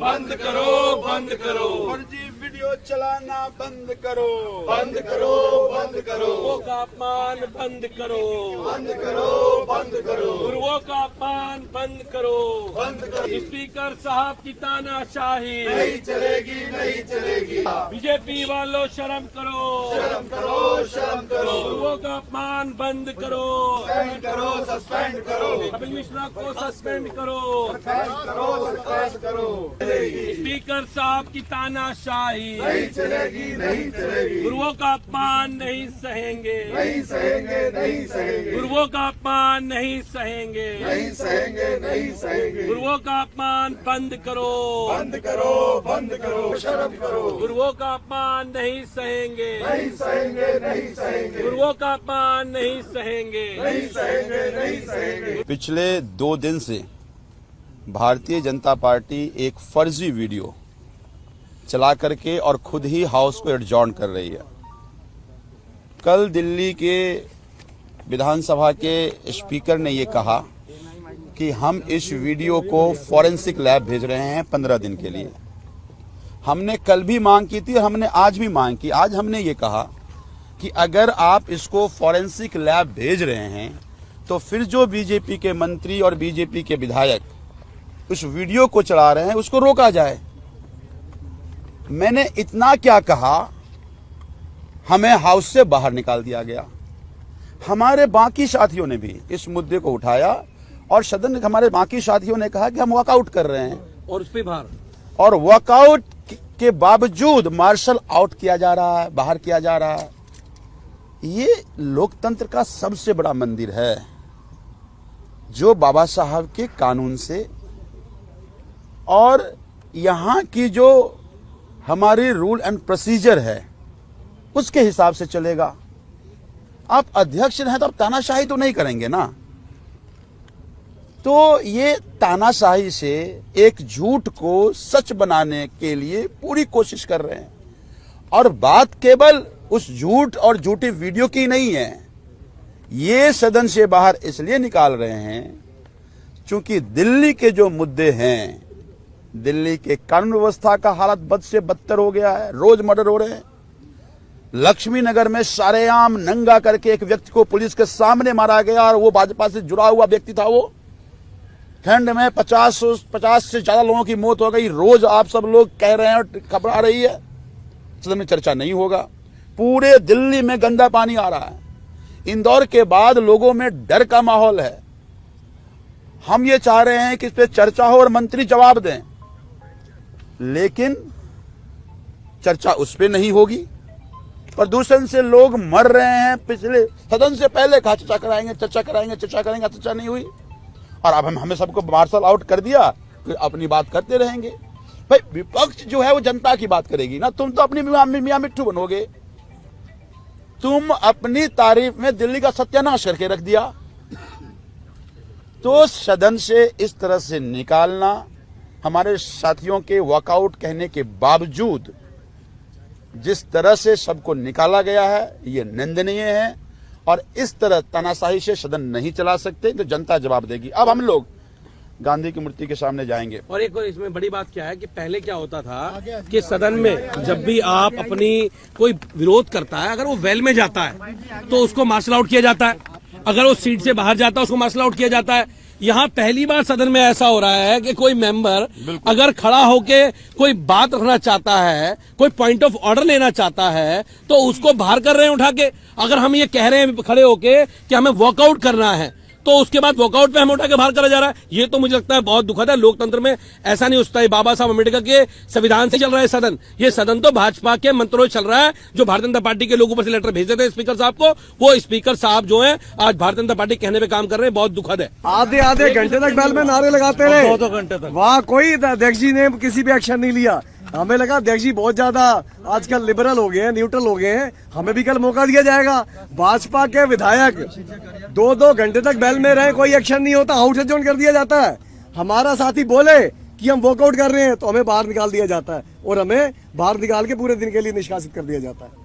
बंद करो, बंद करो। फर्जी वीडियो चलाना बंद करो, बंद करो, बंद करो। गुरुओं का अपमान बंद करो, बंद करो, बंद करो। गुरुओं का अपमान बंद करो, बंद करो। स्पीकर साहब की तानाशाही नहीं चलेगी, नहीं चलेगी। बीजेपी वालों शर्म करो, शर्म करो, शर्म करो। गुरुओं का अपमान बंद करो, सस्पेंड करो, सस्पेंड करो। कपिल मिश्रा को सस्पेंड करो, सस्पेंड करो। स्पीकर साहब की तानाशाही नहीं चलेगी, नहीं चलेगी। गुरुओं का अपमान नहीं सहेंगे, नहीं सहेंगे, नहीं सहेंगे। गुरुओं का अपमान नहीं सहेंगे, नहीं सहेंगे, नहीं सहेंगे। गुरुओं का अपमान बंद करो, बंद करो, बंद करो। शर्म करो। गुरुओं का अपमान नहीं सहेंगे, नहीं सहेंगे, नहीं सहेंगे। गुरुओं का अपमान नहीं सहेंगे। नहीं सहेंगे, नहीं सहेंगे। पिछले 2 दिन से भारतीय जनता पार्टी एक फर्जी वीडियो चला करके और खुद ही हाउस को एडजॉर्न कर रही है। कल दिल्ली के विधानसभा के स्पीकर ने ये कहा कि हम इस वीडियो को फॉरेंसिक लैब भेज रहे हैं 15 दिन के लिए। हमने कल भी मांग की थी, हमने आज भी मांग की। आज हमने ये कहा कि अगर आप इसको फॉरेंसिक लैब भेज रहे हैं तो फिर जो बीजेपी के मंत्री और बीजेपी के विधायक उस वीडियो को चला रहे हैं उसको रोका जाए। मैंने इतना क्या कहा, हमें हाउस से बाहर निकाल दिया गया। हमारे बाकी साथियों ने भी इस मुद्दे को उठाया और सदन में हमारे बाकी साथियों ने कहा कि हम वॉकआउट कर रहे हैं, और उस पे बाहर और वॉकआउट के बावजूद मार्शल आउट किया जा रहा है, बाहर किया जा रहा है। ये लोकतंत्र का सबसे बड़ा मंदिर है जो बाबा साहब के कानून से और यहाँ की जो हमारी रूल एंड प्रोसीजर है उसके हिसाब से चलेगा। आप अध्यक्ष हैं तो आप तानाशाही तो नहीं करेंगे ना। तो ये तानाशाही से एक झूठ को सच बनाने के लिए पूरी कोशिश कर रहे हैं, और बात केवल उस झूठ और झूठी वीडियो की नहीं है। ये सदन से बाहर इसलिए निकाल रहे हैं क्योंकि दिल्ली के जो मुद्दे हैं, दिल्ली के कानून व्यवस्था का हालत बद से बदतर हो गया है। रोज मर्डर हो रहे हैं। लक्ष्मी नगर में सरेआम नंगा करके एक व्यक्ति को पुलिस के सामने मारा गया, और वो भाजपा से जुड़ा हुआ व्यक्ति था। वो खंड में 50 से ज्यादा लोगों की मौत हो गई। रोज आप सब लोग कह रहे हैं और खबर आ रही है, सदन में चर्चा नहीं होगा। पूरे दिल्ली में गंदा पानी आ रहा है। इंदौर के बाद लोगों में डर का माहौल है। हम ये चाह रहे हैं कि इस पे चर्चा हो और मंत्री जवाब दें, लेकिन चर्चा उस पे नहीं होगी। प्रदूषण से लोग मर रहे हैं। पिछले सदन से पहले कहा चर्चा कराएंगे, चर्चा कराएंगे, चर्चा करेंगे, चर्चा नहीं हुई, और अब हमें सबको मार्शल आउट कर दिया, फिर अपनी बात करते रहेंगे। भाई विपक्ष जो है वो जनता की बात करेगी ना। तुम तो अपनी मियां मिट्ठू बनोगे। तुम अपनी तारीफ में दिल्ली का सत्यानाश करके रख दिया। तो सदन से इस तरह से निकालना, हमारे साथियों के वॉकआउट कहने के बावजूद जिस तरह से सबको निकाला गया है, ये निंदनीय है, और इस तरह तानाशाही से सदन नहीं चला सकते। तो जनता जवाब देगी। अब हम लोग गांधी की मूर्ति के सामने जाएंगे। और एक इसमें बड़ी बात क्या है कि पहले क्या होता था कि सदन में जब भी आप अपनी कोई विरोध करता है, अगर वो वेल में जाता है तो उसको मार्शल आउट किया जाता है, अगर वो सीट से बाहर जाता है उसको मार्शल आउट किया जाता है। यहाँ पहली बार सदन में ऐसा हो रहा है कि कोई मेंबर अगर खड़ा होके कोई बात रखना चाहता है, कोई पॉइंट ऑफ ऑर्डर लेना चाहता है, तो उसको बाहर कर रहे हैं उठा के। अगर हम ये कह रहे हैं खड़े होके कि हमें वॉकआउट करना है, तो उसके बाद वॉकआउट पे हमें उठा के बाहर करा जा रहा है। ये तो मुझे लगता है बहुत दुखद है। लोकतंत्र में ऐसा नहीं होता है। बाबा साहब अम्बेडकर के संविधान से चल रहा है सदन। ये सदन तो भाजपा के मंत्रों से चल रहा है, जो भारतीय जनता पार्टी के लोगों पर से लेटर भेजे थे स्पीकर साहब को। वो स्पीकर साहब जो है आज भारतीय जनता पार्टी कहने पे काम कर रहे हैं। बहुत दुखद है। आधे घंटे तक बैल में नारे लगाते रहे, 2 घंटे तक। वहाँ कोई अध्यक्ष जी ने किसी भी एक्शन नहीं लिया। हमें लगा अध्यक्ष जी बहुत ज्यादा आजकल लिबरल हो गए हैं, न्यूट्रल हो गए हैं, हमें भी कल मौका दिया जाएगा। भाजपा के विधायक 2 घंटे तक बैल में रहे, कोई एक्शन नहीं होता, हाउस एडजॉर्न कर दिया जाता है। हमारा साथी बोले कि हम वॉकआउट कर रहे हैं तो हमें बाहर निकाल दिया जाता है, और हमें बाहर निकाल के पूरे दिन के लिए निष्कासित कर दिया जाता है।